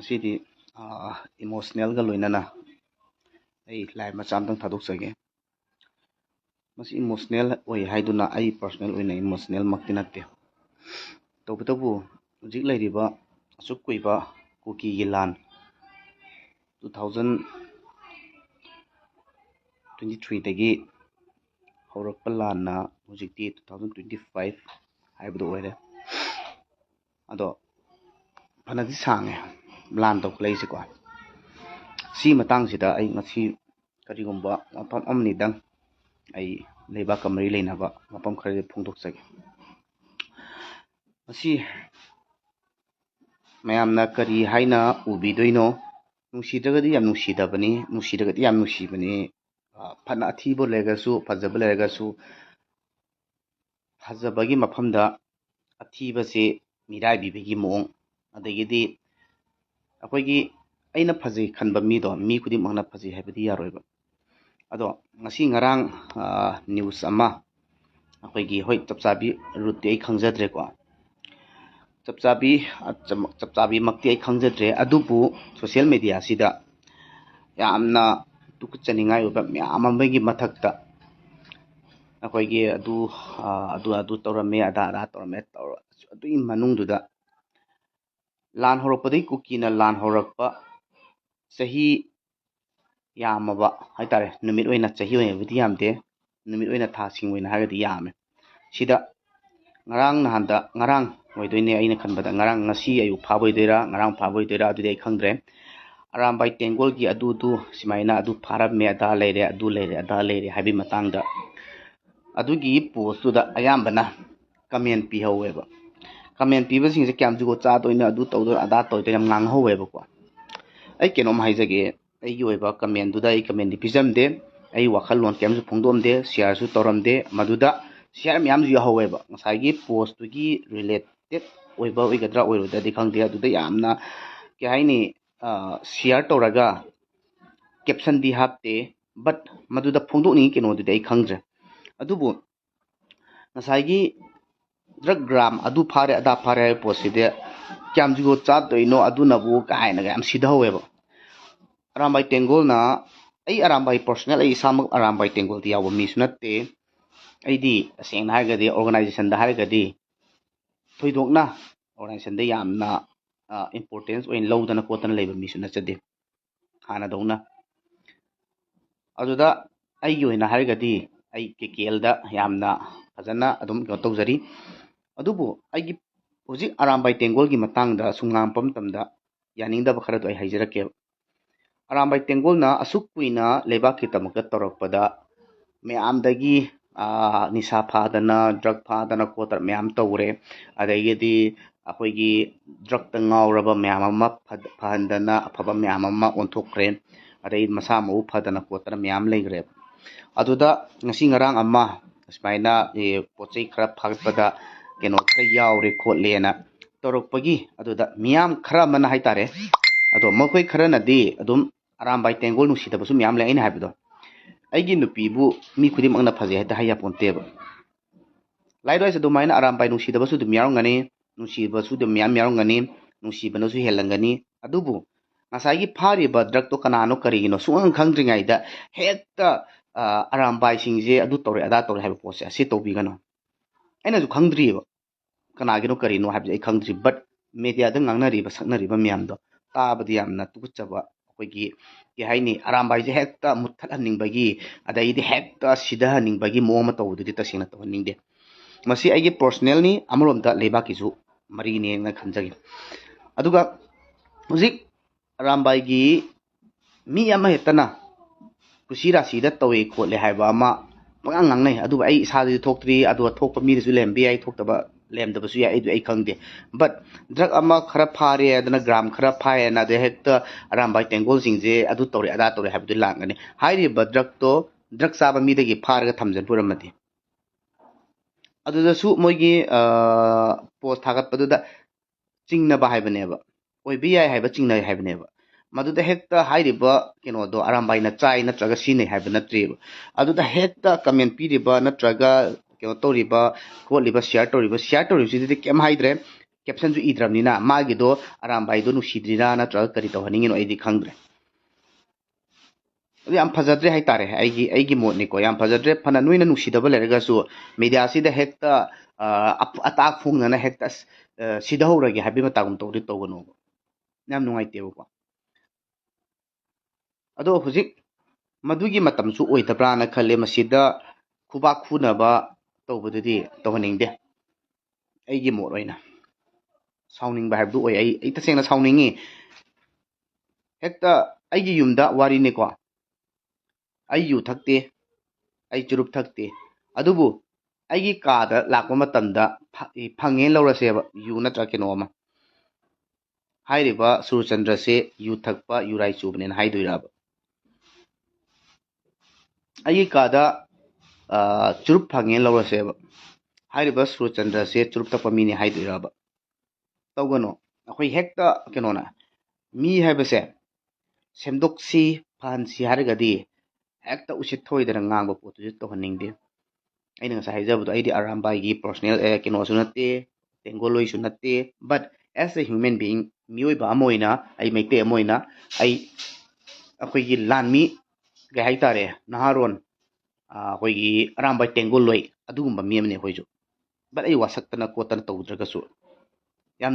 ꯉꯁꯤꯗꯤ ꯏꯃꯣꯁꯅꯦꯜꯒ ꯂꯣꯏꯅꯅ ꯑꯩ ꯂꯥꯏ ꯃꯆꯥ ꯑꯃꯇꯪ ꯊꯥꯗꯣꯛꯆꯒꯦ. ꯃꯁꯤ ꯏꯃꯣꯁꯅꯦꯜ ꯑꯣꯏ ꯍꯥꯏꯗꯨꯅ ꯑꯩ ꯄꯔꯁꯣꯅꯦꯜ ꯑꯣꯏꯅ ꯏꯃꯣꯁꯅꯦꯜꯃꯛꯇꯤ ꯅꯠꯇꯦ. ꯇꯧꯕꯇꯕꯨ ꯍꯧꯖꯤꯛ ꯂꯩꯔꯤꯕ ꯑꯁꯨꯛ ꯀꯨꯏꯕ ꯀꯨꯀꯤꯒꯤ ꯂꯥꯟ 2023 ꯍꯧꯔꯛꯄ ꯂꯥꯟꯅ ꯍꯧꯖꯤꯛꯇꯤ 2025 ꯍꯥꯏꯕꯗꯨ ꯑꯣꯏꯔꯦ. ꯑꯗꯣ ꯐꯅꯗꯤ ꯁꯥꯡꯉꯦ ꯂꯥꯟ ꯇꯧꯈꯠꯂꯛꯏꯁꯦꯀꯣ. ꯁꯤ ꯃꯇꯥꯡꯁꯤꯗ ꯑꯩ ꯉꯁꯤ ꯀꯔꯤꯒꯨꯝꯕ ꯃꯐꯝ ꯑꯃꯅꯤꯗꯪ ꯑꯩ ꯂꯩꯕꯥꯛꯀ ꯃꯔꯤ ꯂꯩꯅꯕ ꯃꯐꯝ ꯈꯔꯗꯤ ꯐꯣꯡꯗꯣꯛꯆꯒꯦ. ꯃꯁꯤ ꯃꯌꯥꯝꯅ ꯀꯔꯤ ꯍꯥꯏꯅ ꯎꯕꯤꯗꯣꯏꯅꯣ? ꯅꯨꯡꯁꯤꯗ꯭ꯔꯒꯗꯤ ꯌꯥꯝ ꯅꯨꯡꯁꯤꯗꯕꯅꯤ, ꯅꯨꯡꯁꯤꯗ꯭ꯔꯒꯗꯤ ꯌꯥꯝ ꯅꯨꯡꯁꯤꯕꯅꯤ. ꯐꯅ ꯑꯊꯤꯕ ꯂꯩꯔꯒꯁꯨ ꯐꯖꯕ ꯂꯩꯔꯒꯁꯨ ꯐꯖꯕꯒꯤ ꯃꯐꯝꯗ ꯑꯊꯤꯕꯁꯤ ꯃꯤꯔꯥꯏꯕꯤꯕꯒꯤ ꯃꯑꯣꯡ, ꯑꯗꯒꯤꯗꯤ ꯑꯩꯈꯣꯏꯒꯤ ꯑꯩꯅ ꯐꯖꯩ ꯈꯟꯕ ꯃꯤꯗꯣ ꯃꯤ ꯈꯨꯗꯤꯡꯃꯛꯅ ꯐꯖꯩ ꯍꯥꯏꯕꯗꯤ ꯌꯥꯔꯣꯏꯕ. ꯑꯗꯣ ꯉꯔꯥꯡ ꯅ꯭ꯌꯨꯁ ꯑꯃ ꯑꯩꯈꯣꯏꯒꯤ ꯍꯣꯏ ꯆꯞ ꯆꯥꯕꯤ ꯔꯨꯠꯇꯤ ꯑꯩ ꯈꯪꯖꯗ꯭ꯔꯦꯀꯣ. ꯆꯞ ꯆꯥꯕꯤꯃꯛꯇꯤ ꯑꯩ ꯈꯪꯖꯗ꯭ꯔꯦ. ꯑꯗꯨꯕꯨ ꯁꯣꯁꯤꯌꯦꯜ ꯃꯦꯗꯤꯌꯥꯁꯤꯗ ꯌꯥꯝꯅ ꯇꯨꯀꯠꯆꯅꯤꯡꯉꯥꯏ ꯑꯣꯏꯕ ꯃꯌꯥꯝ ꯑꯃꯒꯤ ꯃꯊꯛꯇ ꯑꯩꯈꯣꯏꯒꯤ ꯑꯗꯨ ꯇꯧꯔꯝꯃꯦ, ꯑꯗꯥ ꯇꯧꯔꯝꯃꯦ ꯑꯗꯨꯒꯤ ꯃꯅꯨꯡꯗꯨꯗ ꯂꯥꯟ ꯍꯧꯔꯛꯄꯗꯒꯤ ꯀꯨꯀꯤꯅ ꯂꯥꯟ ꯍꯧꯔꯛꯄ ꯆꯍꯤ ꯌꯥꯝꯃꯕ ꯍꯥꯏꯇꯥꯔꯦ. ꯅꯨꯃꯤꯠ ꯑꯣꯏꯅ ꯆꯍꯤ ꯑꯣꯏꯅꯕꯨꯗꯤ ꯌꯥꯝꯗꯦ, ꯅꯨꯃꯤꯠ ꯑꯣꯏꯅ ꯊꯥꯁꯤꯡ ꯑꯣꯏꯅ ꯍꯥꯏꯔꯒꯗꯤ ꯌꯥꯝꯃꯦ. ꯁꯤꯗ ꯉꯔꯥꯡ ꯑꯣꯏꯗꯣꯏꯅꯦ ꯑꯩꯅ ꯈꯟꯕꯗ. ꯉꯁꯤ ꯑꯌꯨꯛ ꯐꯥꯕ ꯑꯣꯏꯗꯣꯏꯔா, ꯉꯔꯥꯡ ꯐꯥꯕ ꯑꯣꯏꯗꯣꯏꯔா ꯑꯗꯨꯗꯤ ꯑꯩ ꯈꯪꯗ꯭ರೆ. ꯑꯔꯥꯝꯕꯥꯏ ꯇꯦꯡꯒꯣꯜꯒꯤ ꯑꯗꯨ ꯁꯨꯃꯥꯏꯅ ꯑꯗꯨ ꯐꯥꯔꯝꯃꯦ, ꯑꯗꯥ ꯂꯩꯔꯦ, ꯑꯗꯨ ꯂꯩꯔꯦ, ꯑꯗꯥ ꯂꯩꯔꯦ ꯍꯥꯏꯕꯒꯤ ꯃꯇꯥꯡꯗ ꯑꯗꯨꯒꯤ ꯄꯣꯁꯇꯨꯗ ꯑꯌꯥꯝꯕꯅ ꯀꯃꯦꯟ ꯄꯤꯍꯧꯋꯦꯕ. ꯀꯃꯦꯟ ꯄꯤꯕꯁꯤꯡꯁꯦ ꯀꯌꯥꯝ ꯖꯨꯒꯣꯠ ꯆꯥꯗꯣꯏꯅꯣ, ꯑꯗꯨ ꯇꯧꯗꯣꯏꯅꯣ, ꯑꯗꯥ ꯇꯧꯗꯣꯏꯅꯣ ꯌꯥꯝ ꯉꯥꯡꯍꯧꯋꯦꯕꯀꯣ. ꯑꯩ ꯀꯩꯅꯣꯝ ꯍꯥꯏꯖꯒꯦ. ꯑꯩꯒꯤ ꯑꯣꯏꯕ ꯀꯃꯦꯟꯗꯨꯗ ꯑꯩ ꯀꯃꯦꯟꯗꯤ ꯄꯤꯖꯝꯗꯦ. ꯑꯩ ꯋꯥꯈꯜꯂꯣꯟ ꯀꯌꯥꯝꯁꯨ ꯐꯣꯡꯗꯣꯛꯑꯝꯗꯦ, ꯁꯤꯌꯥꯔꯁꯨ ꯇꯧꯔꯝꯗꯦ. ꯃꯗꯨꯗ ꯁꯤꯌꯥꯔ ꯃꯌꯥꯝꯁꯨ ꯌꯥꯎꯍꯧꯋꯦꯕ. ꯉꯁꯥꯏꯒꯤ ꯄꯣꯁꯇꯨꯒꯤ ꯔꯤꯂꯦꯇꯦꯠ ꯑꯣꯏꯕ ꯑꯣꯏꯒꯗ꯭ꯔꯥ ꯑꯣꯏꯔꯣꯏꯗ꯭ꯔꯗꯤ ꯈꯪꯗꯦ. ꯑꯗꯨꯗ ꯌꯥꯝꯅ ꯀꯩ ꯍꯥꯏꯅꯤ ꯁꯤꯌꯥꯔ ꯇꯧꯔꯒ ꯀꯦꯞꯁꯟꯗꯤ ꯍꯥꯞꯇꯦ. ꯕꯠ ꯃꯗꯨꯗ ꯐꯣꯡꯗꯣꯛꯅꯤꯡꯉꯤ ꯀꯩꯅꯣꯗꯨꯗꯤ ꯑꯩ ꯈꯪꯗ꯭ꯔꯦ. ꯑꯗꯨꯕꯨ ꯉꯁꯥꯏꯒꯤ ꯗ꯭ꯔꯛ ꯒ꯭ꯔꯥꯝ ꯑꯗꯨ ꯐꯥꯔꯦ, ꯑꯗꯥ ꯐꯥꯔꯦ ꯍꯥꯏꯕ ꯄꯣꯠꯁꯤꯗꯤ ꯀꯌꯥꯝ ꯖꯨꯒꯣꯠ ꯆꯥꯗꯣꯏꯅꯣ ꯑꯗꯨꯅꯕꯨ ꯀꯥꯏꯅꯒ ꯌꯥꯝ ꯁꯤꯙꯍꯧꯋꯦꯕ. ꯑꯔꯥꯝꯕꯥꯏ ꯇꯦꯡꯒꯣꯜꯅ ꯑꯩ ꯑꯔꯥꯝꯕꯥꯏ ꯄꯔꯁꯣꯅꯦꯜ ꯑꯩ ꯏꯁꯥꯃꯛ ꯑꯔꯥꯝꯕꯥꯏ ꯇꯦꯡꯒꯣꯜꯗꯤ ꯌꯥꯎꯕ ꯃꯤꯁꯨ ꯅꯠꯇꯦ. ꯑꯩꯗꯤ ꯇꯁꯦꯡꯅ ꯍꯥꯏꯔꯒꯗꯤ ꯑꯣꯔꯒꯅꯥꯏꯖꯦꯁꯟꯗ ꯍꯥꯏꯔꯒꯗꯤ ꯊꯣꯏꯗꯣꯛꯅ ꯑꯣꯔꯒꯅꯥꯏꯖꯦꯁꯟꯗ ꯌꯥꯝꯅ ꯏꯝꯄꯣꯔꯇꯦꯟꯁ ꯑꯣꯏꯅ ꯂꯧꯗꯅ ꯈꯣꯠꯇꯅ ꯂꯩꯕ ꯃꯤꯁꯨ ꯅꯠꯆꯗꯦ ꯍꯥꯟꯅꯗꯧꯅ. ꯑꯗꯨꯗ ꯑꯩꯒꯤ ꯑꯣꯏꯅ ꯍꯥꯏꯔꯒꯗꯤ ꯑꯩ KKLꯗ ꯌꯥꯝꯅ ꯐꯖꯅ ꯑꯗꯨꯝ ꯀꯩꯅꯣ ꯇꯧꯖꯔꯤ. ꯑꯗꯨꯕꯨ ꯑꯩꯒꯤ ꯍꯧꯖꯤꯛ ꯑꯔꯥꯝꯕꯥꯏ ꯇꯦꯡꯒꯣꯜꯒꯤ ꯃꯇꯥꯡꯗ ꯁꯨꯝ ꯉꯥꯡꯉꯛꯄ ꯃꯇꯝꯗ ꯌꯥꯅꯤꯡꯗꯕ ꯈꯔꯗꯣ ꯑꯩ ꯍꯥꯏꯖꯔꯛꯀꯦꯕ. ꯑꯔꯥꯝꯕꯥꯏ ꯇꯦꯡꯒꯣꯜꯅ ꯑꯁꯨꯛ ꯀꯨꯏꯅ ꯂꯩꯕꯥꯛꯀꯤꯗꯃꯛꯇ ꯇꯧꯔꯛꯄꯗ ꯃꯌꯥꯝꯗꯒꯤ ꯅꯤꯁꯥ ꯐꯥꯗꯅ, ꯗ꯭ꯔꯛ ꯐꯥꯗꯅ ꯈꯣꯠꯇꯅ ꯃꯌꯥꯝ ꯇꯧꯔꯦ. ꯑꯗꯒꯤꯗꯤ ꯑꯩꯈꯣꯏꯒꯤ ꯗ꯭ꯔꯛꯇ ꯉꯥꯎꯔꯕ ꯃꯌꯥꯝ ꯑꯃ ꯐꯍꯟꯗꯅ ꯑꯐꯕ ꯃꯌꯥꯝ ꯑꯃ ꯑꯣꯟꯊꯣꯛꯈ꯭ꯔꯦ. ꯑꯗꯩ ꯃꯁꯥ ꯃꯎ ꯐꯗꯅ ꯈꯣꯠꯇꯅ ꯃꯌꯥꯝ ꯂꯩꯈ꯭ꯔꯦꯕ. ꯑꯗꯨꯗ ꯉꯔꯥꯡ ꯑꯃ ꯁꯨꯃꯥꯏꯅ ꯄꯣꯠ ꯆꯩ ꯈꯔ ꯐꯥꯒꯠꯄꯗ ꯀꯩꯅꯣ ꯈꯔ ꯌꯥꯎꯔꯦ ꯈꯣꯠꯂꯦꯅ ꯇꯧꯔꯛꯄꯒꯤ ꯑꯗꯨꯗ ꯃꯤꯌꯥꯝ ꯈꯔ ꯑꯃꯅ ꯍꯥꯏꯇꯥꯔꯦ. ꯑꯗꯣ ꯃꯈꯣꯏ ꯈꯔꯅꯗꯤ ꯑꯗꯨꯝ ꯑꯔꯥꯝꯕꯥꯏ ꯇꯦꯡꯒꯣꯜ ꯅꯨꯡꯁꯤꯗꯕꯁꯨ ꯃꯌꯥꯝ ꯂꯩ. ꯑꯩꯅ ꯍꯥꯏꯕꯗꯣ ꯑꯩꯒꯤ ꯅꯨꯄꯤꯕꯨ ꯃꯤ ꯈꯨꯗꯤꯡꯃꯛꯅ ꯐꯖꯩ ꯍꯦꯛꯇ ꯍꯥꯏꯌꯥꯄꯣꯟꯇꯦꯕ. ꯂꯥꯏꯛꯋꯥꯏꯁ ꯑꯗꯨꯃꯥꯏꯅ ꯑꯔꯥꯝꯕꯥꯏ ꯅꯨꯡꯁꯤꯗꯕꯁꯨ ꯑꯗꯨꯝ ꯌꯥꯎꯔꯝꯒꯅꯤ, ꯅꯨꯡꯁꯤꯕꯁꯨ ꯑꯗꯨꯝ ꯃꯌꯥꯝ ꯌꯥꯎꯔꯝꯒꯅꯤ, ꯅꯨꯡꯁꯤꯕꯅꯁꯨ ꯍꯦꯜꯂꯝꯒꯅꯤ. ꯑꯗꯨꯕꯨ ꯉꯁꯥꯏꯒꯤ ꯐꯥꯔꯤꯕ ꯗ꯭ꯔꯛꯇꯣ ꯀꯅꯥꯅꯣ ꯀꯔꯤꯒꯤꯅꯣ ꯁꯨꯡꯈꯪ ꯈꯪꯗ꯭ꯔꯤꯉꯩꯗ ꯍꯦꯛꯇ ꯑꯔꯥꯝꯕꯥꯏꯁꯤꯡꯁꯦ ꯑꯗꯨ ꯇꯧꯔꯦ ꯑꯗꯥ ꯇꯧꯔꯦ ꯍꯥꯏꯕ ꯄꯣꯠꯁꯦ ꯑꯁꯤ ꯇꯧꯕꯤꯒꯅꯨ. ꯑꯩꯅꯁꯨ ꯈꯪꯗ꯭ꯔꯤꯑꯕ ꯀꯅꯥꯒꯤꯅꯣ ꯀꯔꯤꯅꯣ ꯍꯥꯏꯕꯁꯦ ꯑꯩ ꯈꯪꯗ꯭ꯔꯤ. ꯕꯠ ꯃꯦꯗꯤꯌꯥꯗ ꯉꯥꯡꯅꯔꯤꯕ ꯁꯛꯅꯔꯤꯕ ꯃꯌꯥꯝꯗꯣ ꯇꯥꯕꯗꯤ ꯌꯥꯝꯅ ꯇꯨꯀꯠꯆꯕ. ꯑꯩꯈꯣꯏꯒꯤ ꯀꯩ ꯍꯥꯏꯅꯤ ꯑꯔꯥꯝꯕꯥꯏꯁꯦ ꯍꯦꯛꯇ ꯃꯨꯠꯊꯠꯍꯟꯅꯤꯡꯕꯒꯤ ꯑꯗꯩꯗꯤ ꯍꯦꯛꯇ ꯁꯤꯙꯍꯟꯅꯤꯡꯕꯒꯤ ꯃꯑꯣꯡ ꯑꯃ ꯇꯧꯕꯗꯨꯗꯤ ꯇꯁꯦꯡꯅ ꯇꯧꯍꯟꯅꯤꯡꯗꯦ. ꯃꯁꯤ ꯑꯩꯒꯤ ꯄꯔꯁꯣꯅꯦꯜꯅꯤ, ꯑꯃꯔꯣꯝꯗ ꯂꯩꯕꯥꯛꯀꯤꯁꯨ ꯃꯔꯤꯅꯦꯅ ꯈꯟꯖꯒꯦ. ꯑꯗꯨꯒ ꯍꯧꯖꯤꯛ ꯑꯔꯥꯝꯕꯥꯏꯒꯤ ꯃꯤ ꯑꯃ ꯍꯦꯛꯇꯅ ꯀꯨꯁꯤ ꯔꯥꯁꯤꯗ ꯇꯧꯋꯦ ꯈꯣꯠꯂꯦ ꯍꯥꯏꯕ ꯑꯃ ꯄꯪꯉꯥꯡ ꯉꯥꯡꯅꯩ. ꯑꯗꯨꯕꯨ ꯑꯩ ꯏꯁꯥꯗꯗꯤ ꯊꯣꯛꯇ꯭ꯔꯤ. ꯑꯗꯨꯒ ꯊꯣꯛꯄ ꯃꯤꯗꯁꯨ ꯂꯩꯔꯝꯕ ꯌꯥꯏ, ꯂꯩꯔꯝꯗꯕꯁꯨ ꯌꯥꯏ. ꯑꯩ ꯈꯪꯗꯦ. ꯕꯠ ꯗ꯭ꯔꯛ ꯑꯃꯈꯔ ꯐꯥꯔꯦ ꯑꯗꯨꯅ ꯒ꯭ꯔꯥꯝꯈꯔ ꯐꯥꯏꯌꯦꯅ ꯑꯗꯩ ꯍꯦꯛꯇ ꯑꯔꯥꯝꯕꯥꯏ ꯇꯦꯡꯒꯣꯜꯁꯤꯡꯁꯦ ꯑꯗꯨ ꯇꯧꯔꯦ ꯑꯗꯥ ꯇꯧꯔꯦ ꯍꯥꯏꯕꯗꯨ ꯂꯥꯛꯒꯅꯤ. ꯍꯥꯏꯔꯤꯕ ꯗ꯭ꯔꯛꯇꯣ ꯗ꯭ꯔꯛ ꯆꯥꯕ ꯃꯤꯗꯒꯤ ꯐꯥꯔꯒ ꯊꯝꯖꯟꯕ ꯑꯣꯏꯔꯝꯃꯗꯤ ꯑꯗꯨꯗꯁꯨ ꯃꯣꯏꯒꯤ ꯄꯣꯁ ꯊꯥꯒꯠꯄꯗꯨꯗ ꯆꯤꯡꯅꯕ ꯍꯥꯏꯕꯅꯦꯕ, ꯑꯣꯏꯕ ꯌꯥꯏ ꯍꯥꯏꯕ ꯆꯤꯡꯅꯩ ꯍꯥꯏꯕꯅꯦꯕ. ꯃꯗꯨꯗ ꯍꯦꯛꯇ ꯍꯥꯏꯔꯤꯕ ꯀꯩꯅꯣꯗꯣ ꯑꯔꯥꯝꯕꯥꯏꯅ ꯆꯥꯏ ꯅꯠꯇ꯭ꯔꯒ ꯁꯤꯖꯤꯟꯅꯩ ꯍꯥꯏꯕ ꯅꯠꯇ꯭ꯔꯦꯕ. ꯑꯗꯨꯗ ꯍꯦꯛꯇ ꯀꯃꯦꯟ ꯄꯤꯔꯤꯕ ꯅꯠꯇ꯭ꯔꯒ ꯀꯩꯅꯣ ꯇꯧꯔꯤꯕ ꯈꯣꯠꯂꯤꯕ ꯁꯤꯌꯥꯔ ꯇꯧꯔꯤꯕꯁꯤꯗꯤ ꯀꯩꯝ ꯍꯥꯏꯗ꯭ꯔꯦ. ꯀꯦꯞꯁꯟꯁꯨ ꯏꯗ꯭ꯔꯕꯅꯤꯅ ꯃꯥꯒꯤꯗꯣ ꯑꯔꯥꯝꯕꯥꯏꯗꯣ ꯅꯨꯡꯁꯤꯗ꯭ꯔꯤꯔꯥ ꯅꯠꯇ꯭ꯔꯒ ꯀꯔꯤ ꯇꯧꯍꯟꯅꯤꯡꯉꯤꯅꯣ ꯑꯩꯗꯤ ꯈꯪꯗ꯭ꯔꯦ ꯑꯗꯨ ꯌꯥꯝ ꯐꯖꯗ꯭ꯔꯦ ꯍꯥꯏꯇꯥꯔꯦ ꯑꯩꯒꯤ ꯃꯣꯠꯅꯤꯀꯣ ꯌꯥꯝ ꯐꯖꯗ꯭ꯔꯦ ꯐꯅ ꯅꯣꯏꯅ ꯅꯨꯡꯁꯤꯗꯕ ꯂꯩꯔꯒꯁꯨ ꯃꯦꯗꯤꯌꯥꯁꯤꯗ ꯍꯦꯛꯇ ꯑꯇꯥꯛ ꯐꯣꯡꯗꯅ ꯍꯦꯛꯇ ꯁꯤꯗꯍꯧꯔꯒꯦ ꯍꯥꯏꯕꯒꯤ ꯃꯇꯥꯒꯨꯝ ꯇꯧꯗꯤ ꯇꯧꯒꯅꯣꯕ ꯌꯥꯝ ꯅꯨꯡꯉꯥꯏꯇꯦꯕꯀꯣ ꯑꯗꯣ ꯍꯧꯖꯤꯛ ꯃꯗꯨꯒꯤ ꯃꯇꯝꯁꯨ ꯑꯣꯏꯗꯕ꯭ꯔꯥꯅ ꯈꯜꯂꯦ ꯃꯁꯤꯗ ꯈꯨꯕꯥꯛ ꯈꯨꯅꯕ ꯇꯧꯕꯗꯨꯗꯤ ꯇꯧꯍꯟꯅꯤꯡꯗꯦ ꯑꯩꯒꯤ ꯃꯣꯠ ꯑꯣꯏꯅ ꯁꯥꯎꯅꯤꯡꯕ ꯍꯥꯏꯕꯗꯨ ꯑꯣꯏ ꯑꯩ ꯇꯁꯦꯡꯅ ꯁꯥꯎꯅꯤꯡꯉꯤ ꯍꯦꯛꯇ ꯑꯩꯒꯤ ꯌꯨꯝꯗ ꯋꯥꯔꯤꯅꯤꯀꯣ ꯑꯩ ꯌꯨ ꯊꯛꯇꯦ ꯑꯩ ꯆꯨꯔꯨꯞ ꯊꯛꯇꯦ ꯑꯗꯨꯕꯨ ꯑꯩꯒꯤ ꯀꯥꯗ ꯂꯥꯛꯄ ꯃꯇꯝꯗ ꯐꯪꯉꯦꯅ ꯂꯧꯔꯁꯦꯕ ꯌꯨ ꯅꯠꯇ꯭ꯔꯒ ꯀꯩꯅꯣ ꯑꯃ ꯍꯥꯏꯔꯤꯕ ꯁꯨꯔꯆꯟꯗ꯭ꯔꯁꯦ ꯌꯨ ꯊꯛꯄ ꯌꯨꯔꯥꯏ ꯆꯨꯕꯅꯦꯅ ꯍꯥꯏꯗꯣꯏꯔꯕ ꯑꯩꯒꯤ ꯀꯥꯗ ꯆꯨꯔꯨꯞ ꯐꯪꯉꯦꯅ ꯂꯧꯔꯁꯦꯕ ꯍꯥꯏꯔꯤꯕ ꯁꯨꯔꯆꯟꯗ꯭ꯔꯁꯦ ꯆꯨꯔꯨꯞ ꯊꯛꯄ ꯃꯤꯅꯤ ꯍꯥꯏꯗꯣꯏꯔꯕ ꯇꯧꯒꯅꯣ ꯑꯩꯈꯣꯏ ꯍꯦꯛꯇ ꯀꯩꯅꯣꯅ ꯃꯤ ꯍꯥꯏꯕꯁꯦ ꯁꯦꯝꯗꯣꯛꯁꯤ ꯐꯍꯟꯁꯤ ꯍꯥꯏꯔꯒꯗꯤ ꯍꯦꯛꯇ ꯎꯁꯤꯠ ꯊꯑꯣꯏꯗꯅ ꯉꯥꯡꯕ ꯄꯣꯠꯇꯨꯁꯨ ꯇꯧꯍꯟꯅꯤꯡꯗꯦ ꯑꯩꯅ ꯉꯁꯥꯏ ꯍꯥꯏꯖꯕꯗꯣ ꯑꯩꯗꯤ ꯑꯔꯥꯝꯕꯥꯏꯒꯤ ꯄꯔꯁꯣꯅꯦꯜ ꯀꯩꯅꯣꯁꯨ ꯅꯠꯇꯦ ꯇꯦꯡꯒꯣꯂꯣꯏꯁꯨ ꯅꯠꯇꯦ ꯕꯠ ꯑꯦꯁ ꯑꯦ ꯍ꯭ꯌꯨꯃꯦꯟ ꯕꯤಯಿಂ ꯃꯤꯑꯣꯏꯕ ꯑꯃ ꯑꯣꯏꯅ ꯑꯩ ꯃꯩꯇꯩ ꯑꯃ ꯑꯣꯏꯅ ꯑꯩꯈꯣꯏꯒꯤ ꯂꯥꯟꯃꯤ ꯀꯩ ꯍꯥꯏꯇꯥꯔꯦ ꯅꯍꯥꯔꯣꯟ ꯑꯩꯈꯣꯏꯒꯤ ꯑꯔꯥꯝꯕꯥꯏ ꯇꯦꯡꯒꯣꯂꯣꯏ ꯑꯗꯨꯒꯨꯝꯕ ꯃꯤ ꯑꯃꯅꯤ ꯑꯩꯈꯣꯏꯁꯨ ꯕꯠ ꯑꯩ ꯋꯥꯁꯛꯇꯅ ꯈꯣꯠꯇꯅ ꯇꯧꯗ꯭ꯔꯒꯁꯨ ꯌꯥꯝ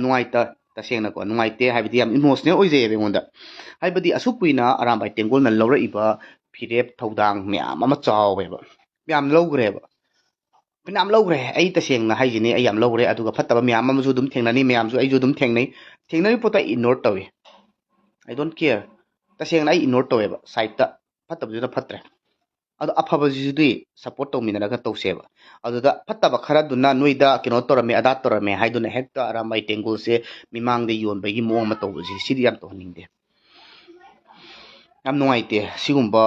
ꯇꯁꯦꯡꯅꯀꯣ ꯅꯨꯡꯉꯥꯏꯇꯦ ꯍꯥꯏꯕꯗꯤ ꯌꯥꯝ ꯏꯃꯣꯁꯅꯦꯜ ꯑꯣꯏꯖꯩꯑꯕ ꯑꯩꯉꯣꯟꯗ ꯍꯥꯏꯕꯗꯤ ꯑꯁꯨꯛ ꯀꯨꯏꯅ ꯑꯔꯥꯝꯕꯥꯏ ꯇꯦꯡꯒꯣꯜꯅ ꯂꯧꯔꯛꯏꯕ ꯐꯤꯔꯦꯞ ꯊꯧꯗꯥꯡ ꯃꯌꯥꯝ ꯑꯃ ꯆꯥꯎꯋꯦꯕ ꯌꯥꯝ ꯂꯧꯈ꯭ꯔꯦꯕ ꯐꯅꯌꯥꯝ ꯂꯧꯈ꯭ꯔꯦ ꯑꯩ ꯇꯁꯦꯡꯅ ꯍꯥꯏꯁꯤꯅꯤ ꯑꯩ ꯌꯥꯝ ꯂꯧꯈ꯭ꯔꯦ ꯑꯗꯨꯒ ꯐꯠꯇꯕ ꯃꯌꯥꯝ ꯑꯃꯁꯨ ꯑꯗꯨꯝ ꯊꯦꯡꯅꯅꯤ ꯃꯌꯥꯝꯁꯨ ꯑꯩꯁꯨ ꯑꯗꯨꯝ ꯊꯦꯡꯅꯔꯤꯕ ꯄꯣꯠꯇꯣ ꯑꯩ ꯏꯒꯅꯣꯔ ꯇꯧꯏ ꯑꯩ ꯗꯣꯟ ꯀꯦꯌꯔ ꯇꯁꯦꯡꯅ ꯑꯩ ꯏꯒꯅꯣꯔ ꯇꯧꯋꯦꯕ ꯁꯥꯏꯠꯇ ꯐꯠꯇꯕꯗꯨꯅ ꯐꯠꯇ꯭ꯔꯦ ꯑꯗꯣ ꯑꯐꯕꯁꯤꯗꯤ ꯁꯞꯄꯣꯔꯠ ꯇꯧꯃꯤꯟꯅꯔꯒ ꯇꯧꯁꯦꯕ ꯑꯗꯨꯗ ꯐꯠꯇꯕ ꯈꯔꯗꯨꯅ ꯅꯣꯏꯗ ꯀꯩꯅꯣ ꯇꯧꯔꯝꯃꯦ ꯑꯗꯥ ꯇꯧꯔꯝꯃꯦ ꯍꯥꯏꯗꯨꯅ ꯍꯦꯛꯇ ꯑꯔꯥꯝꯕꯥꯏ ꯇꯦꯡꯒꯣꯜꯁꯦ ꯃꯤꯃꯥꯡꯗ ꯌꯣꯟꯕꯒꯤ ꯃꯑꯣꯡ ꯑꯃ ꯇꯧꯕꯁꯦ ꯁꯤꯗꯤ ꯌꯥꯝ ꯇꯧꯍꯟꯅꯤꯡꯗꯦ ꯌꯥꯝ ꯅꯨꯡꯉꯥꯏꯇꯦ ꯁꯤꯒꯨꯝꯕ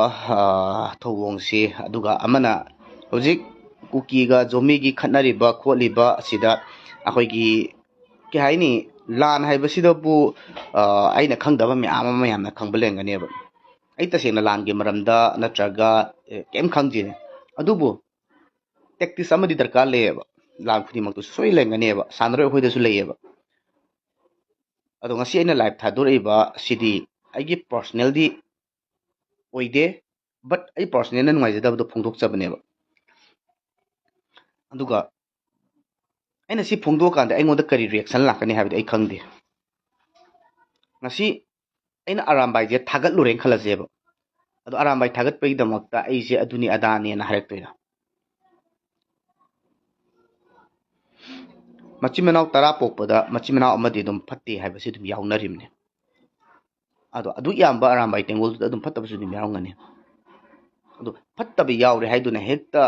ꯊꯧꯑꯣꯡꯁꯤ ꯑꯗꯨꯒ ꯑꯃꯅ ꯍꯧꯖꯤꯛ ꯀꯨꯀꯤꯒ ꯖꯣꯃꯤꯒꯤ ꯈꯠꯅꯔꯤꯕ ꯈꯣꯠꯂꯤꯕ ꯑꯁꯤꯗ ꯑꯩꯈꯣꯏꯒꯤ ꯀꯩ ꯍꯥꯏꯅꯤ ꯂꯥꯟ ꯍꯥꯏꯕꯁꯤꯗꯕꯨ ꯑꯩꯅ ꯈꯪꯗꯕ ꯃꯌꯥꯝ ꯑꯃ ꯌꯥꯝꯅ ꯈꯪꯕ ꯂꯩꯔꯝꯒꯅꯦꯕ ꯑꯩ ꯇꯁꯦꯡꯅ ꯂꯥꯟꯒꯤ ꯃꯔꯝꯗ ꯅꯠꯇ꯭ꯔꯒ ꯀꯩꯝ ꯈꯪꯗꯦꯅꯦ ꯑꯗꯨꯕꯨ ꯇꯦꯛꯇꯤꯁ ꯑꯃꯗꯤ ꯗꯔꯀꯥꯔ ꯂꯩꯌꯦꯕ ꯂꯥꯟ ꯈꯨꯗꯤꯡꯃꯛꯇꯨ ꯁꯣꯏ ꯂꯩꯔꯝꯒꯅꯦꯕ ꯁꯥꯟꯅꯔꯣꯏ ꯑꯩꯈꯣꯏꯗꯁꯨ ꯂꯩꯌꯦꯕ ꯑꯗꯣ ꯉꯁꯤ ꯑꯩꯅ ꯂꯥꯏꯚ ꯊꯥꯗꯣꯔꯛꯏꯕ ꯁꯤꯗꯤ ꯑꯩꯒꯤ ꯄꯔꯁꯣꯅꯦꯜꯗꯤ ꯑꯣꯏꯗꯦ ꯕꯠ ꯑꯩ ꯄꯔꯁꯣꯅꯦꯜꯅ ꯅꯨꯡꯉꯥꯏꯖꯗꯕꯗꯣ ꯐꯣꯡꯗꯣꯛꯆꯕꯅꯦꯕ ꯑꯗꯨꯒ ꯑꯩꯅ ꯁꯤ ꯐꯣꯡꯗꯣꯛꯑꯀꯥꯟꯗ ꯑꯩꯉꯣꯟꯗ ꯀꯔꯤ ꯔꯤꯌꯦꯛꯁꯟ ꯂꯥꯛꯀꯅꯤ ꯍꯥꯏꯕꯗꯤ ꯑꯩ ꯈꯪꯗꯦ ꯉꯁꯤ ꯑꯩꯅ ꯑꯔꯥꯝꯕꯥꯏꯁꯦ ꯊꯥꯒꯠꯂꯨꯔꯦꯅ ꯈꯜꯂꯁꯦꯕ ꯑꯗꯣ ꯑꯔꯥꯝꯕꯥꯏ ꯊꯥꯒꯠꯄꯒꯤꯗꯃꯛꯇ ꯑꯩꯁꯦ ꯑꯗꯨꯅꯤ ꯑꯗꯥꯅꯦꯅ ꯍꯥꯏꯔꯛꯇꯣꯏꯔꯥ ꯃꯆꯤꯟ ꯃꯅꯥꯎ 10 ꯄꯣꯛꯄꯗ ꯃꯆꯤꯟ ꯃꯅꯥꯎ ꯑꯃꯗꯤ ꯑꯗꯨꯝ ꯐꯠꯇꯦ ꯍꯥꯏꯕꯁꯤ ꯑꯗꯨꯝ ꯌꯥꯎꯅꯔꯤꯕꯅꯤ ꯑꯗꯣ ꯑꯗꯨꯛ ꯌꯥꯝꯕ ꯑꯔꯥꯝꯕꯥꯏ ꯇꯦꯡꯒꯣꯜꯗꯨꯗ ꯑꯗꯨꯝ ꯐꯠꯇꯕꯁꯨ ꯑꯗꯨꯝ ꯌꯥꯎꯔꯝꯒꯅꯤ ꯑꯗꯣ ꯐꯠꯇꯕ ꯌꯥꯎꯔꯦ ꯍꯥꯏꯗꯨꯅ ꯍꯦꯛꯇ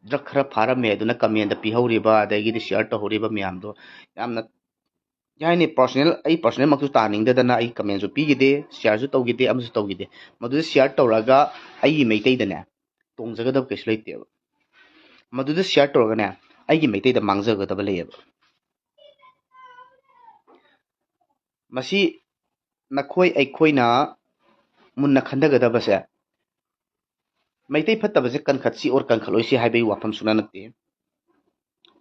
ꯗ꯭ꯔꯛ ꯈꯔ ꯐꯥꯔꯝꯃꯦ ꯑꯗꯨꯅ ꯀꯃꯦꯟꯗ ꯄꯤꯍꯧꯔꯤꯕ ꯑꯗꯒꯤꯗꯤ ꯁꯤꯌꯥꯔ ꯇꯧꯍꯧꯔꯤꯕ ꯃꯌꯥꯝꯗꯣ ꯌꯥꯝꯅ ꯌꯥꯏꯅꯤ ꯑꯩ ꯄꯔꯁꯣꯅꯦꯜꯃꯛꯁꯨ ꯇꯥꯅꯤꯡꯗꯗꯅ ꯑꯩ ꯀꯃꯦꯟꯁꯨ ꯄꯤꯈꯤꯗꯦ ꯁꯤꯌꯥꯔꯁꯨ ꯇꯧꯈꯤꯗꯦ ꯑꯃꯁꯨ ꯇꯧꯈꯤꯗꯦ ꯃꯗꯨꯗ ꯁꯤꯌꯥꯔ ꯇꯧꯔꯒ ꯑꯩꯒꯤ ꯃꯩꯇꯩꯗꯅꯦ ꯇꯣꯡꯖꯒꯗꯕ ꯀꯩꯁꯨ ꯂꯩꯇꯦꯕ ꯃꯗꯨꯗ ꯁꯤꯌꯥꯔ ꯇꯧꯔꯒꯅꯦ ꯑꯩꯒꯤ ꯃꯩꯇꯩꯗ ꯃꯥꯡꯖꯒꯗꯕ ꯂꯩꯌꯦꯕ ꯃꯁꯤ ꯅꯈꯣꯏ ꯑꯩꯈꯣꯏꯅ ꯃꯨꯟꯅ ꯈꯟꯊꯒꯗꯕꯁꯦ ꯃꯩꯇꯩ ꯐꯠꯇꯕꯁꯦ ꯀꯟꯈꯠꯁꯤ ꯑꯣꯔ ꯀꯟꯈꯠꯂꯣꯏꯁꯤ ꯍꯥꯏꯕꯒꯤ ꯋꯥꯐꯝ ꯁꯨꯡꯅ ꯅꯠꯇꯦ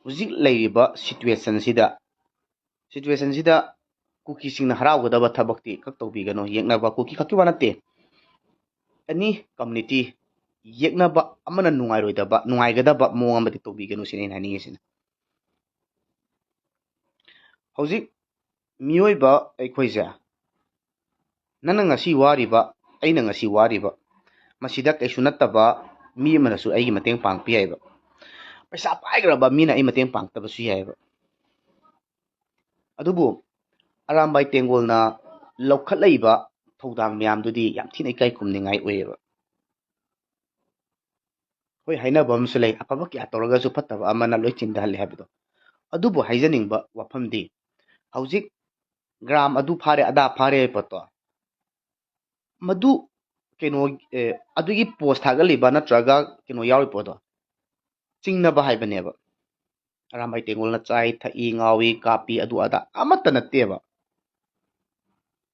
ꯍꯧꯖꯤꯛ ꯂꯩꯔꯤꯕ ꯁꯤꯆꯨꯋꯦꯁꯟꯁꯤꯗ ꯀꯨꯀꯤꯁꯤꯡꯅ ꯍꯔꯥꯎꯒꯗꯕ ꯊꯕꯛꯇꯤ ꯈꯛ ꯇꯧꯕꯤꯒꯅꯨ ꯌꯦꯛꯅꯕ ꯀꯨꯀꯤ ꯈꯛꯀꯤ ꯋꯥ ꯅꯠꯇꯦ ꯑꯦꯅꯤ ꯀꯝꯃꯨꯅꯤꯇꯤ ꯌꯦꯛꯅꯕ ꯑꯃꯅ ꯅꯨꯡꯉꯥꯏꯒꯗꯕ ꯃꯑꯣꯡ ꯑꯃꯗꯤ ꯇꯧꯕꯤꯒꯅꯨ ꯁꯤꯅꯤ ꯑꯩꯅ ꯍꯥꯏꯅꯤꯡꯉꯤꯁꯤꯅ ꯍꯧꯖꯤꯛ ꯃꯤꯑꯣꯏꯕ ꯑꯩꯈꯣꯏꯁꯦ ꯅꯪꯅ ꯉꯁꯤ ꯋꯥꯔꯤꯕ ꯑꯩꯅ ꯉꯁꯤ ꯋꯥꯔꯤꯕ ꯃꯁꯤꯗ ꯀꯩꯁꯨ ꯅꯠꯇꯕ ꯃꯤ ꯑꯃꯅꯁꯨ ꯑꯩꯒꯤ ꯃꯇꯦꯡ ꯄꯥꯡꯕ ꯌꯥꯏꯕ ꯄꯩꯁꯥ ꯄꯥꯏꯈ꯭ꯔꯕ ꯃꯤꯅ ꯑꯩ ꯃꯇꯦꯡ ꯄꯥꯡꯗꯕꯁꯨ ꯌꯥꯏꯕ ꯑꯗꯨꯕꯨ ꯑꯔꯥꯝꯕꯥꯏ ꯇꯦꯡꯒꯣꯜꯅ ꯂꯧꯈꯠꯂꯛꯏꯕ ꯊꯧꯗꯥꯡ ꯃꯌꯥꯝꯗꯨꯗꯤ ꯌꯥꯝ ꯊꯤꯅ ꯏꯀꯥꯏ ꯈꯨꯝꯅꯤꯡꯉꯥꯏ ꯑꯣꯏꯌꯦꯕ ꯍꯣꯏ ꯍꯥꯏꯅꯕ ꯑꯃꯁꯨ ꯂꯩ ꯑꯐꯕ ꯀꯌꯥ ꯇꯧꯔꯒꯁꯨ ꯐꯠꯇꯕ ꯑꯃꯅ ꯂꯣꯏ ꯆꯤꯟꯊꯍꯜꯂꯦ ꯍꯥꯏꯕꯗꯣ ꯑꯗꯨꯕꯨ ꯍꯥꯏꯖꯅꯤꯡꯕ ꯋꯥꯐꯝꯗꯤ ꯍꯧꯖꯤꯛ ꯒ꯭ꯔꯥꯝ ꯑꯗꯨ ꯐꯥꯔꯦ ꯑꯗꯥ ꯐꯥꯔꯦ ꯄꯣꯠꯇꯣ ꯃꯗꯨ ꯀꯩꯅꯣ ꯑꯗꯨꯒꯤ ꯄꯣꯁ ꯊꯥꯒꯠꯂꯤꯕ ꯅꯠꯇ꯭ꯔꯒ ꯀꯩꯅꯣ ꯌꯥꯎꯔꯤ ꯄꯣꯠꯇꯣ ꯆꯤꯡꯅꯕ ꯍꯥꯏꯕꯅꯦꯕ ꯑꯔꯥꯝꯕꯥꯏ ꯇꯦꯡꯒꯣꯜꯅ ꯆꯥꯏ ꯊꯛꯏ ꯉꯥꯎꯏ ꯀꯥꯞꯄꯤ ꯑꯗꯨ ꯑꯗꯥ ꯑꯃꯠꯇ ꯅꯠꯇꯦꯕ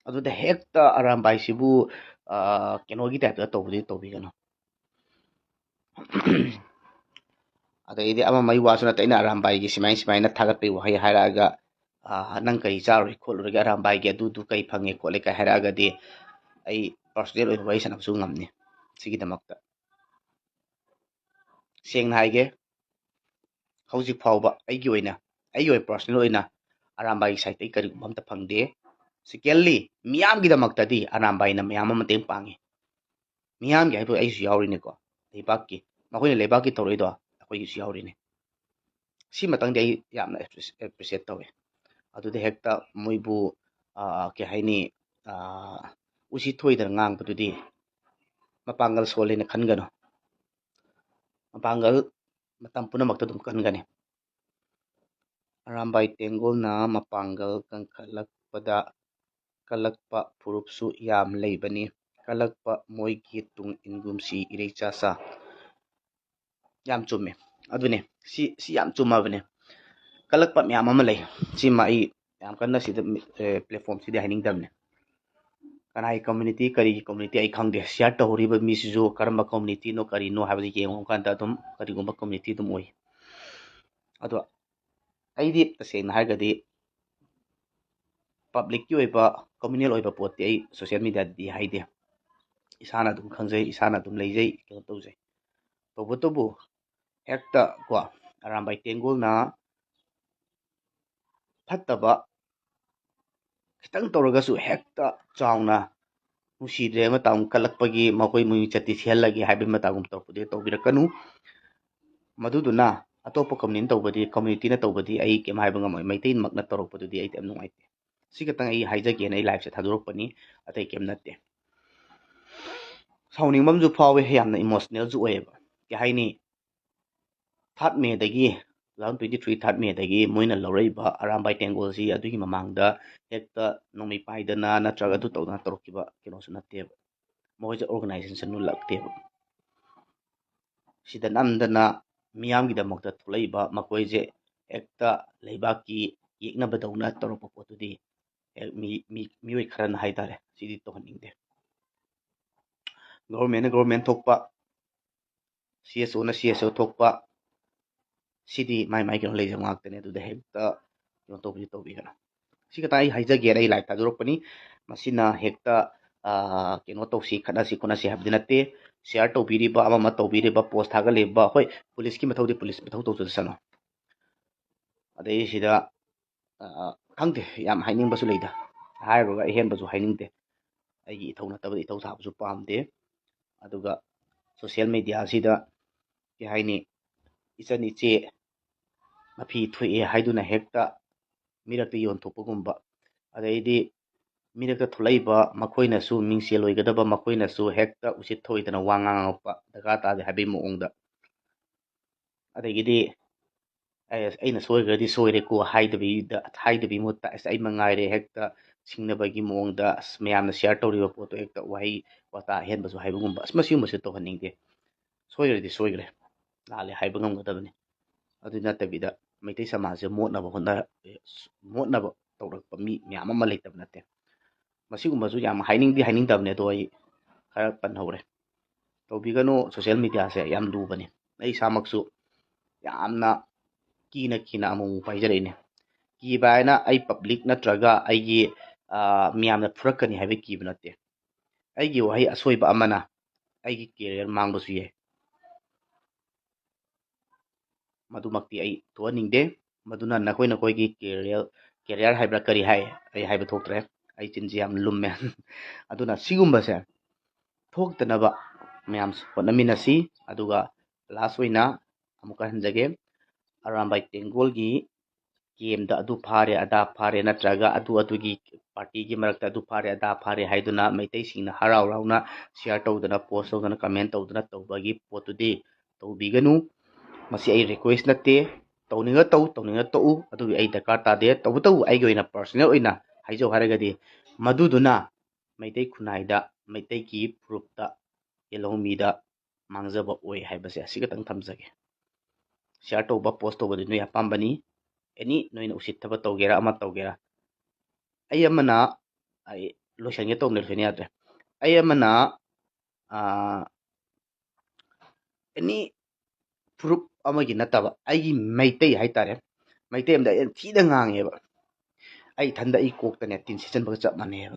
ꯑꯗꯨꯗ ꯍꯦꯛꯇ ꯑꯔꯥꯝꯕꯥꯏꯁꯤꯕꯨ ꯀꯩꯅꯣꯒꯤ ꯇꯥꯏꯞꯇ ꯇꯧꯕꯗꯤ ꯇꯧꯕꯤꯒꯅꯨ ꯑꯗꯩꯗꯤ ꯑꯃ ꯋꯥꯁꯨ ꯅꯠꯇꯦ ꯑꯩꯅ ꯑꯔꯥꯝꯕꯥꯏꯒꯤ ꯁꯨꯃꯥꯏꯅ ꯊꯥꯒꯠꯄꯒꯤ ꯋꯥꯍꯩ ꯍꯥꯏꯔꯛꯑꯒ ꯅꯪ ꯀꯔꯤ ꯆꯥꯔꯨꯔꯤ ꯈꯣꯠꯂꯨꯔꯒꯦ ꯑꯔꯥꯝꯕꯥꯏꯒꯤ ꯑꯗꯨꯗꯨ ꯀꯩ ꯐꯪꯉꯦ ꯈꯣꯠꯂꯦ ꯀꯥꯏ ꯍꯥꯏꯔꯛꯑꯒꯗꯤ ꯑꯩ ꯄꯔꯁꯣꯅꯦꯜ ꯑꯣꯏꯅ ꯋꯥꯔꯤ ꯁꯥꯟꯅꯕꯁꯨ ꯉꯝꯅꯤ ꯁꯤꯒꯤꯗꯃꯛꯇ ꯁꯦꯡꯅ ꯍꯥꯏꯒꯦ ꯍꯧꯖꯤꯛ ꯐꯥꯎꯕ ꯑꯩꯒꯤ ꯑꯣꯏꯅ ꯄꯔꯁꯣꯅꯦꯜ ꯑꯣꯏꯅ ꯑꯔꯥꯝꯕꯥꯏꯒꯤ ꯁꯥꯏꯠꯇꯒꯤ ꯀꯔꯤꯒꯨꯝꯕ ꯑꯝꯇ ꯐꯪꯗꯦ ꯁꯦꯀꯦꯟꯂꯤ ꯃꯤꯌꯥꯝꯒꯤꯗꯃꯛꯇꯗꯤ ꯑꯔꯥꯝꯕꯥꯏꯅ ꯃꯌꯥꯝ ꯑꯃ ꯃꯇꯦꯡ ꯄꯥꯡꯉꯤ ꯃꯤꯌꯥꯝꯒꯤ ꯍꯥꯏꯕ ꯑꯩꯁꯨ ꯌꯥꯎꯔꯤꯅꯦꯀꯣ ꯂꯩꯕꯥꯛꯀꯤ ꯃꯈꯣꯏꯅ ꯂꯩꯕꯥꯛꯀꯤ ꯇꯧꯔꯛꯏꯗꯣ ꯑꯩꯈꯣꯏꯒꯤꯁꯨ ꯌꯥꯎꯔꯤꯅꯦ ꯁꯤ ꯃꯇꯥꯡꯗꯤ ꯑꯩ ꯌꯥꯝꯅ ꯑꯦꯄ꯭ꯔꯤꯁꯤꯌꯦꯠ ꯇꯧꯋꯦ ꯑꯗꯨꯗ ꯍꯦꯛꯇ ꯃꯣꯏꯕꯨ ꯀꯩ ꯍꯥꯏꯅꯤ ꯎꯁꯤꯠ ꯊꯣꯏꯗꯅ ꯉꯥꯡꯕꯗꯨꯗꯤ ꯃꯄꯥꯡꯒꯜ ꯁꯣꯜꯂꯦꯅ ꯈꯟꯒꯅꯨ ꯃꯄꯥꯡꯒꯜ ꯃꯇꯝ ꯄꯨꯝꯅꯃꯛꯇ ꯑꯗꯨꯝ ꯀꯟꯒꯅꯤ ꯑꯔꯥꯝꯕꯥꯏ ꯇꯦꯡꯒꯣꯜꯅ ꯃꯄꯥꯡꯒꯜ ꯀꯜꯂꯛꯄ ꯐꯨꯔꯨꯞꯁꯨ ꯌꯥꯝ ꯂꯩꯕꯅꯤ ꯀꯜꯂꯛꯄ ꯃꯣꯏꯒꯤ ꯇꯨꯡ ꯏꯟꯒꯨꯝꯁꯤ ꯏꯔꯩꯆꯥꯆꯥ ꯌꯥꯝ ꯆꯨꯝꯃꯦ ꯑꯗꯨꯅꯦ ꯁꯤ ꯌꯥꯝ ꯆꯨꯝꯃꯕꯅꯦ ꯀꯜꯂꯛꯄ ꯃꯌꯥꯝ ꯑꯃ ꯂꯩ ꯁꯤꯃ ꯑꯩ ꯌꯥꯝ ꯀꯟꯅ ꯁꯤꯗ ꯄ꯭ꯂꯦꯠꯐꯣꯝꯁꯤꯗꯤ ꯍꯥꯏꯅꯤꯡꯗꯕꯅꯦ ꯀꯅꯥꯒꯤ ꯀꯝꯃꯨꯅꯤꯇꯤ ꯀꯔꯤꯒꯤ ꯀꯝꯃꯨꯅꯤꯇꯤ ꯑꯩ ꯈꯪꯗꯦ ꯁꯤꯌꯥꯔ ꯇꯧꯔꯤꯕ ꯃꯤꯁꯤꯁꯨ ꯀꯔꯝꯕ ꯀꯝꯃꯨꯅꯤꯇꯤꯅꯣ ꯀꯔꯤꯅꯣ ꯍꯥꯏꯕꯗꯨ ꯌꯦꯡꯉꯨ ꯀꯥꯟꯗ ꯑꯗꯨꯝ ꯀꯔꯤꯒꯨꯝꯕ ꯀꯝꯃꯨꯅꯤꯇꯤ ꯑꯗꯨꯝ ꯑꯣꯏ ꯑꯗꯣ ꯑꯩꯗꯤ ꯇꯁꯦꯡꯅ ꯍꯥꯏꯔꯒꯗꯤ ꯄꯕ꯭ꯂꯤꯛꯀꯤ ꯑꯣꯏꯕ ꯀꯝꯃꯨꯅꯦꯜ ꯑꯣꯏꯕ ꯄꯣꯠꯇꯤ ꯑꯩ ꯁꯣꯁꯤꯌꯦꯜ ꯃꯦꯗꯤꯌꯥꯗꯗꯤ ꯍꯥꯏꯗꯦ ꯏꯁꯥꯅ ꯑꯗꯨꯝ ꯈꯪꯖꯩ ꯏꯁꯥꯅ ꯑꯗꯨꯝ ꯂꯩꯖꯩ ꯀꯩꯅꯣ ꯇꯧꯖꯩ ꯇꯧꯕꯇꯕꯨ ꯍꯦꯛꯇ ꯀꯣ ꯑꯔꯥꯝꯕꯥꯏ ꯇꯦꯡꯒꯣꯜꯅ ꯐꯠꯇꯕ ꯈꯤꯇꯪ ꯇꯧꯔꯒꯁꯨ ꯍꯦꯛꯇ ꯆꯥꯎꯅ ꯅꯨꯡꯁꯤꯗ꯭ꯔꯦ ꯃꯇꯝ ꯀꯜꯂꯛꯄꯒꯤ ꯃꯈꯣꯏ ꯃꯃꯤꯡ ꯆꯠꯇꯤ ꯊꯤꯍꯜꯂꯒꯦ ꯍꯥꯏꯕꯒꯤ ꯃꯇꯥꯒꯨꯝ ꯇꯧꯔꯛꯄꯗꯤ ꯇꯧꯕꯤꯔꯛꯀꯅꯨ ꯃꯗꯨꯗꯨꯅ ꯑꯇꯣꯞꯄ ꯀꯝꯃꯨꯅꯤꯇꯤꯅ ꯇꯧꯕꯗꯤ ꯑꯩ ꯀꯩꯝ ꯍꯥꯏꯕ ꯉꯝꯃꯣꯏ ꯃꯩꯇꯩꯃꯛꯅ ꯇꯧꯔꯛꯄꯗꯨꯗꯤ ꯑꯩꯗꯤ ꯌꯥꯝ ꯅꯨꯡꯉꯥꯏꯇꯦ ꯁꯤ ꯈꯛꯇꯪ ꯑꯩ ꯍꯥꯏꯖꯒꯦꯅ ꯑꯩ ꯂꯥꯏꯐꯁꯦ ꯊꯥꯗꯣꯔꯛꯄꯅꯤ ꯑꯇꯩ ꯀꯩꯝ ꯅꯠꯇꯦ ꯁꯥꯎꯅꯤꯡꯕ ꯑꯃꯁꯨ ꯐꯥꯎꯋꯦ ꯌꯥꯝꯅ ꯏꯃꯣꯁꯅꯦꯜꯁꯨ ꯑꯣꯏꯌꯦꯕ ꯀꯩ ꯍꯥꯏꯅꯤ 3 ꯃꯦꯗꯒꯤ 2023 3 ꯃꯦꯗꯒꯤ ꯃꯣꯏꯅ ꯂꯧꯔꯛꯏꯕ ꯑꯔꯥꯝꯕꯥꯏ ꯇꯦꯡꯒꯣꯜꯁꯤ ꯑꯗꯨꯒꯤ ꯃꯃꯥꯡꯗ ꯍꯦꯛꯇ ꯅꯣꯡꯃꯩ ꯄꯥꯏꯗꯅ ꯅꯠꯇ꯭ꯔꯒ ꯑꯗꯨ ꯇꯧꯗꯅ ꯇꯧꯔꯛꯈꯤꯕ ꯀꯩꯅꯣꯁꯨ ꯅꯠꯇꯦꯕ ꯃꯈꯣꯏꯁꯦ ꯑꯣꯔꯒꯅꯥꯏꯖꯦꯁꯟ ꯂꯥꯛꯇꯦꯕ ꯁꯤꯗ ꯅꯝꯗꯅ ꯃꯤꯌꯥꯝꯒꯤꯗꯃꯛꯇ ꯊꯣꯛꯂꯛꯏꯕ ꯃꯈꯣꯏꯁꯦ ꯍꯦꯛꯇ ꯂꯩꯕꯥꯛꯀꯤ ꯌꯦꯛꯅꯕꯗꯧꯅ ꯇꯧꯔꯛꯄ ꯄꯣꯠꯇꯨꯗꯤ ꯃꯤꯑꯣꯏ ꯈꯔꯅ ꯍꯥꯏꯇꯥꯔꯦ ꯁꯤꯗꯤ ꯇꯧꯍꯟꯅꯤꯡꯗꯦ ꯒꯣꯚꯔꯟꯃꯦꯟꯠꯅ ꯊꯣꯛꯄ CSOꯅ CSO ꯊꯣꯛꯄ ꯁꯤꯗꯤ ꯃꯥꯏ ꯀꯩꯅꯣ ꯂꯩꯖꯕ ꯉꯥꯛꯇꯅꯦ ꯑꯗꯨꯗ ꯍꯦꯛꯇ ꯀꯩꯅꯣ ꯇꯧꯕꯤꯒꯅꯨ ꯁꯤ ꯈꯛꯇ ꯑꯩ ꯍꯥꯏꯖꯒꯦꯅ ꯑꯩ ꯂꯥꯏꯚ ꯊꯥꯗꯣꯔꯛꯄꯅꯤ ꯃꯁꯤꯅ ꯍꯦꯛꯇ ꯀꯩꯅꯣ ꯇꯧꯁꯤ ꯈꯠꯅꯁꯤ ꯈꯣꯠꯅꯁꯤ ꯍꯥꯏꯕꯗꯤ ꯅꯠꯇꯦ ꯁꯤꯌꯥꯔ ꯇꯧꯕꯤꯔꯤꯕ ꯑꯃ ꯇꯧꯕꯤꯔꯤꯕ ꯄꯣꯁ ꯊꯥꯒꯠꯂꯤꯕ ꯍꯣꯏ ꯄꯨꯂꯤꯁꯀꯤ ꯃꯊꯧꯗꯤ ꯄꯨꯂꯤꯁ ꯃꯊꯧ ꯇꯧꯖꯁꯅꯨ ꯑꯗꯩ ꯁꯤꯗ ꯈꯪꯗꯦ ꯌꯥꯝ ꯍꯥꯏꯅꯤꯡꯕꯁꯨ ꯂꯩꯗ ꯍꯥꯏꯔꯨꯔꯒ ꯑꯍꯦꯟꯕꯁꯨ ꯍꯥꯏꯅꯤꯡꯗꯦ ꯑꯩꯒꯤ ꯏꯊꯧ ꯅꯠꯇꯕꯗ ꯏꯊꯧ ꯁꯥꯕꯁꯨ ꯄꯥꯝꯗꯦ ꯑꯗꯨꯒ ꯁꯣꯁꯤꯌꯦꯜ ꯃꯦꯗꯤꯌꯥꯁꯤꯗ ꯀꯩ ꯍꯥꯏꯅꯤ ꯏꯆꯟ ꯏꯆꯦ ꯃꯐꯤ ꯊꯣꯛꯑꯦ ꯍꯥꯏꯗꯨꯅ ꯍꯦꯛꯇ ꯃꯤꯔꯛꯇ ꯌꯣꯟꯊꯣꯛꯄꯒꯨꯝꯕ ꯑꯗꯩꯗꯤ ꯃꯤꯔꯛꯇ ꯊꯣꯛꯂꯛꯏꯕ ꯃꯈꯣꯏꯅꯁꯨ ꯃꯤꯡꯁꯦꯜ ꯑꯣꯏꯒꯗꯕ ꯃꯈꯣꯏꯅꯁꯨ ꯍꯦꯛꯇ ꯎꯁꯤꯠ ꯊꯑꯣꯏꯗꯅ ꯋꯥ ꯉꯥꯡꯉꯛꯄ ꯗꯔꯀꯥꯔ ꯇꯥꯗꯦ ꯍꯥꯏꯕꯒꯤ ꯃꯑꯣꯡꯗ ꯑꯗꯒꯤꯗꯤ ꯑꯩꯅ ꯁꯣꯏꯈ꯭ꯔꯗꯤ ꯁꯣꯏꯔꯦꯀꯣ ꯍꯥꯏꯗꯕꯤ ꯃꯍꯨꯠꯇ ꯑꯩ ꯃꯉꯥꯏꯔꯦ ꯍꯦꯛꯇ ꯁꯤꯡꯅꯕꯒꯤ ꯃꯑꯣꯡꯗ ꯃꯌꯥꯝꯅ ꯁꯤꯌꯥꯔ ꯇꯧꯔꯤꯕ ꯄꯣꯠꯇꯣ ꯍꯦꯛꯇ ꯋꯥꯍꯩ ꯋꯥꯇꯥ ꯑꯍꯦꯟꯕꯁꯨ ꯍꯥꯏꯕꯒꯨꯝꯕ ꯃꯁꯤꯒꯨꯝꯕꯁꯦ ꯇꯧꯍꯟꯅꯤꯡꯗꯦ ꯁꯣꯏꯈ꯭ꯔꯗꯤ ꯁꯣꯏꯈ꯭ꯔꯦ ꯂꯥꯜꯂꯦ ꯍꯥꯏꯕ ꯉꯝꯒꯗꯕꯅꯤ ꯑꯗꯨ ꯅꯠꯇꯕꯤꯗ ꯃꯩꯇꯩ ꯁꯃꯥꯖꯁꯦ ꯃꯣꯠꯅꯕ ꯇꯧꯔꯛꯄ ꯃꯤ ꯃꯌꯥꯝ ꯑꯃ ꯂꯩꯇꯕ ꯅꯠꯇꯦ ꯃꯁꯤꯒꯨꯝꯕꯁꯨ ꯌꯥꯝ ꯍꯥꯏꯅꯤꯡꯗꯕꯅꯦ ꯑꯗꯣ ꯑꯩ ꯈꯔ ꯄꯟꯍꯧꯔꯦ ꯇꯧꯕꯤꯒꯅꯨ ꯁꯣꯁꯤꯌꯦꯜ ꯃꯦꯗꯤꯌꯥꯁꯦ ꯌꯥꯝ ꯂꯨꯕꯅꯤ ꯑꯩ ꯏꯁꯥꯃꯛꯁꯨ ꯌꯥꯝꯅ ꯀꯤꯅ ꯑꯃꯨꯛ ꯄꯥꯏꯖꯔꯛꯏꯅꯦ ꯀꯤꯕ ꯍꯥꯏꯅ ꯑꯩ ꯄꯕ꯭ꯂꯤꯛ ꯅꯠꯇ꯭ꯔꯒ ꯑꯩꯒꯤ ꯃꯤꯌꯥꯝꯅ ꯐꯨꯔꯛꯀꯅꯤ ꯍꯥꯏꯕꯒꯤ ꯀꯤꯕ ꯅꯠꯇꯦ ꯑꯩꯒꯤ ꯋꯥꯍꯩ ꯑꯁꯣꯏꯕ ꯑꯃꯅ ꯑꯩꯒꯤ ꯀꯦꯔꯤꯌꯔ ꯃꯥꯡꯕꯁꯨ ꯌꯥꯏ ꯃꯗꯨꯃꯛꯇꯤ ꯑꯩ ꯊꯣꯛꯍꯟꯅꯤꯡꯗꯦ ꯃꯗꯨꯅ ꯅꯈꯣꯏꯒꯤ ꯀꯦꯔꯤꯌꯔ ꯍꯥꯏꯕ꯭ꯔꯥ ꯀꯔꯤ ꯍꯥꯏ ꯑꯩ ꯍꯥꯏꯕ ꯊꯣꯛꯇ꯭ꯔꯦ ꯑꯩ ꯆꯤꯟꯁꯤ ꯌꯥꯝ ꯂꯨꯝꯃꯦ ꯑꯗꯨꯅ ꯁꯤꯒꯨꯝꯕꯁꯦ ꯊꯣꯛꯇꯅꯕ ꯃꯌꯥꯝ ꯍꯣꯠꯅꯃꯤꯟꯅꯁꯤ ꯑꯗꯨꯒ ꯂꯥꯁ ꯑꯣꯏꯅ ꯑꯃꯨꯛꯀ ꯍꯟꯖꯒꯦ ꯑꯔꯥꯝꯕꯥꯏ ꯇꯦꯡꯒꯣꯜꯒꯤ ꯒꯦꯝꯗ ꯑꯗꯨ ꯐꯥꯔꯦ ꯑꯗꯥ ꯐꯥꯔꯦ ꯅꯠꯇ꯭ꯔꯒ ꯑꯗꯨꯒꯤ ꯄꯥꯔꯇꯤꯒꯤ ꯃꯔꯛꯇ ꯑꯗꯨ ꯐꯥꯔꯦ ꯑꯗꯥ ꯐꯥꯔꯦ ꯍꯥꯏꯗꯨꯅ ꯃꯩꯇꯩꯁꯤꯡꯅ ꯍꯔꯥꯎ ꯍꯔꯥꯎꯅ ꯁꯤꯌꯥꯔ ꯇꯧꯗꯅ ꯄꯣꯁ ꯇꯧꯗꯅ ꯀꯃꯦꯟ ꯇꯧꯗꯅ ꯇꯧꯕꯒꯤ ꯄꯣꯠꯇꯨꯗꯤ ꯇꯧꯕꯤꯒꯅꯨ ꯃꯁꯤ ꯑꯩ ꯔꯤꯀ꯭ꯋꯦꯁ ꯅꯠꯇꯦ ꯇꯧꯅꯤꯡꯉ ꯇꯧꯅꯤꯡꯉ ꯇꯣꯛꯎ ꯑꯗꯨꯒꯤ ꯑꯩ ꯗꯔꯀꯥꯔ ꯇꯥꯗꯦ ꯇꯧꯕꯇꯕꯨ ꯑꯩꯒꯤ ꯑꯣꯏꯅ ꯄꯔꯁꯣꯅꯦꯜ ꯑꯣꯏꯅ ꯍꯥꯏꯖꯧ ꯍꯥꯏꯔꯒꯗꯤ ꯃꯗꯨꯗꯨꯅ ꯃꯩꯇꯩ ꯈꯨꯟꯅꯥꯏꯗ ꯃꯩꯇꯩꯒꯤ ꯐꯨꯔꯨꯞꯇ ꯌꯦꯜꯍꯧꯃꯤꯗ ꯃꯥꯡꯖꯕ ꯑꯣꯏ ꯍꯥꯏꯕꯁꯦ ꯑꯁꯤꯈꯛꯇꯪ ꯊꯝꯖꯒꯦ ꯁꯤꯌꯥꯔ ꯇꯧꯕ ꯄꯣꯁ ꯇꯧꯕꯗꯤ ꯅꯣꯏ ꯑꯄꯥꯝꯕꯅꯤ ꯑꯦꯅꯤ ꯅꯣꯏꯅ ꯎꯁꯤꯠꯇꯕ ꯇꯧꯒꯦꯔꯥ ꯑꯃ ꯇꯧꯒꯦꯔꯥ ꯑꯩ ꯑꯃꯅ ꯂꯣꯏꯁꯟꯒꯦ ꯇꯧꯕꯅꯦ ꯂꯣꯏꯁꯟ ꯌꯥꯗ꯭ꯔꯦ ꯑꯩ ꯑꯃꯅ ꯑꯦꯅꯤ ꯐꯨꯔꯨꯞ ꯑꯃꯒꯤ ꯅꯠꯇꯕ ꯑꯩꯒꯤ ꯃꯩꯇꯩ ꯍꯥꯏꯇꯥꯔꯦ ꯃꯩꯇꯩ ꯑꯃꯗ ꯑꯩꯅ ꯊꯤꯅ ꯉꯥꯡꯉꯦꯕ ꯑꯩ ꯏꯊꯟꯗ ꯑꯩ ꯀꯣꯛꯇꯅꯦ ꯇꯤꯟ ꯁꯤꯠꯆꯟꯕꯒ ꯆꯞ ꯃꯥꯟꯅꯩꯕ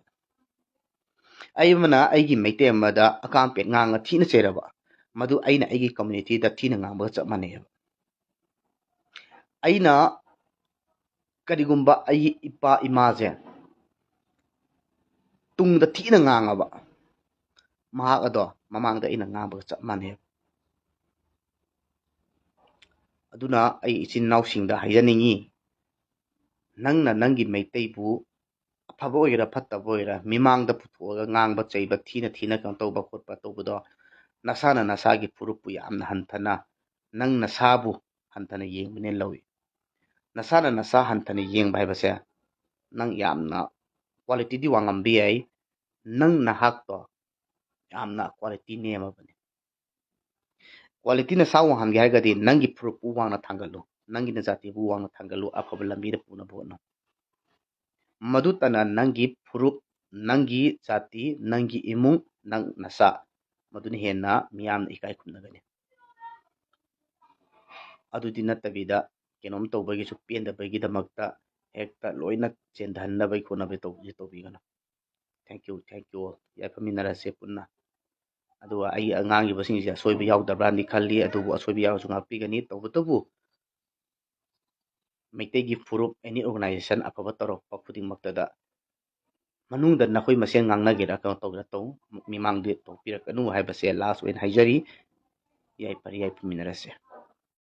ꯑꯩ ꯑꯃꯅ ꯑꯩꯒꯤ ꯃꯩꯇꯩ ꯑꯃꯗ ꯑꯀꯥꯝꯄꯦꯠ ꯉꯥꯡꯉ ꯊꯤꯅ ꯆꯩꯔꯕ ꯃꯗꯨ ꯑꯩꯅ ꯑꯩꯒꯤ ꯀꯝꯃ꯭ꯌꯨꯅꯤꯇꯤꯗ ꯊꯤꯅ ꯉꯥꯡꯕꯒ ꯆꯞ ꯃꯥꯟꯅꯩꯕ ꯑꯩꯅ ꯀꯔꯤꯒꯨꯝꯕ ꯑꯩꯒꯤ ꯏꯄꯥ ꯏꯃꯥꯁꯦ ꯇꯨꯡꯗ ꯊꯤꯅ ꯉꯥꯡꯉꯕ ꯃꯍꯥꯛ ꯑꯗꯣ ꯃꯃꯥꯡꯗ ꯑꯩꯅ ꯉꯥꯡꯕꯒ ꯆꯞ ꯃꯥꯟꯅꯩꯕ ꯑꯗꯨꯅ ꯑꯩ ꯏꯆꯤꯟ ꯏꯅꯥꯎꯁꯤꯡꯗ ꯍꯥꯏꯖꯅꯤꯡꯉꯤ ꯅꯪꯅ ꯅꯪꯒꯤ ꯃꯩꯇꯩꯕꯨ ꯑꯐꯕ ꯑꯣꯏꯒꯦꯔꯥ ꯐꯠꯇꯕ ꯑꯣꯏꯒꯦꯔꯥ ꯃꯤꯃꯥꯡꯗ ꯄꯨꯊꯣꯛꯑꯒ ꯉꯥꯡꯕ ꯆꯩꯕ ꯊꯤꯅ ꯀꯩꯅꯣ ꯇꯧꯕ ꯈꯣꯠꯄ ꯇꯧꯕꯗꯣ ꯅꯁꯥꯅ ꯅꯁꯥꯒꯤ ꯐꯨꯔꯨꯞꯄꯨ ꯌꯥꯝꯅ ꯍꯟꯊꯅ ꯅꯪ ꯅꯁꯥꯕꯨ ꯍꯟꯊꯅ ꯌꯦꯡꯕꯅꯦ ꯂꯧꯏ ꯅꯁꯥꯅ ꯅꯁꯥ ꯍꯟꯊꯅ ꯌꯦꯡꯕ ꯍꯥꯏꯕꯁꯦ ꯅꯪ ꯌꯥꯝꯅ ꯀ꯭ꯋꯥꯂꯤꯇꯤꯗꯤ ꯋꯥꯡꯉꯝꯕ ꯌꯥꯏ ꯅꯪ ꯅꯍꯥꯛꯇꯣ ꯌꯥꯝꯅ ꯀ꯭ꯋꯥꯂꯤꯇꯤ ꯅꯦꯝꯃꯕꯅꯤ ꯀ꯭ꯋꯥꯂꯤꯇꯤ ꯅꯁꯥ ꯋꯥꯡꯍꯟꯒꯦ ꯍꯥꯏꯔꯒꯗꯤ ꯅꯪꯒꯤ ꯐꯨꯔꯨꯞꯄꯨ ꯋꯥꯡꯅ ꯊꯥꯡꯒꯠꯂꯨ ꯅꯪꯒꯤ ꯅꯖꯥꯇꯤꯕꯨ ꯋꯥꯡꯅ ꯊꯥꯡꯒꯠꯂꯨ ꯑꯐꯕ ꯂꯝꯕꯤꯗ ꯄꯨꯅꯕ ꯍꯣꯠꯅꯧ ꯃꯗꯨꯇꯅ ꯅꯪꯒꯤ ꯐꯨꯔꯨꯞ ꯅꯪꯒꯤ ꯖꯥꯇꯤ ꯅꯪꯒꯤ ꯏꯃꯨꯡ ꯅꯪ ꯅꯁꯥ ꯃꯗꯨꯅ ꯍꯦꯟꯅ ꯃꯤꯌꯥꯝꯅ ꯏꯀꯥꯏ ꯈꯨꯝꯅꯒꯅꯤ ꯑꯗꯨꯗꯤ ꯅꯠꯇꯕꯤꯗ ꯀꯩꯅꯣꯝ ꯇꯧꯕꯒꯤꯁꯨ ꯄꯦꯟꯗꯕꯒꯤꯗꯃꯛꯇ ꯍꯦꯛꯇ ꯂꯣꯏꯅ ꯆꯦꯟꯊꯍꯟꯅꯕꯒꯤ ꯈꯣꯠꯅꯕꯒꯤ ꯇꯧꯕꯤꯒꯅꯨ ꯊꯦꯡꯛ ꯌꯨ ꯌꯥꯏꯐꯃꯤꯟꯅꯔꯁꯦ ꯄꯨꯟꯅ ꯑꯗꯨꯒ ꯑꯩ ꯉꯥꯡꯉꯤꯕꯁꯤꯡꯁꯦ ꯑꯁꯣꯏꯕ ꯌꯥꯎꯗꯕ꯭ꯔꯥꯅꯤ ꯈꯜꯂꯤ ꯑꯗꯨꯕꯨ ꯑꯁꯣꯏꯕ ꯌꯥꯎꯔꯁꯨ ꯉꯥꯛꯄꯤꯒꯅꯤ ꯇꯧꯕꯇꯕꯨ ꯃꯩꯇꯩꯒꯤ ꯐꯨꯔꯨꯞ ꯑꯦꯅꯤ ꯑꯣꯔꯒꯅꯥꯏꯖꯦꯁꯟ ꯑꯐꯕ ꯇꯧꯔꯛꯄ ꯈꯨꯗꯤꯡꯃꯛꯇꯗ ꯃꯅꯨꯡꯗ ꯅꯈꯣꯏ ꯃꯁꯦꯟ ꯉꯥꯡꯅꯒꯦꯔꯥ ꯀꯩꯅꯣ ꯇꯧꯒꯦꯔꯥ ꯇꯧ ꯃꯤꯃꯥꯡꯗ ꯇꯧꯕꯤꯔꯛꯀꯅꯨ ꯍꯥꯏꯕꯁꯦ ꯂꯥꯁ ꯑꯣꯏꯅ ꯍꯥꯏꯖꯔꯤ ꯌꯥꯏꯐꯔꯦ ꯌꯥꯏꯐꯃꯤꯟꯅꯔꯁꯦ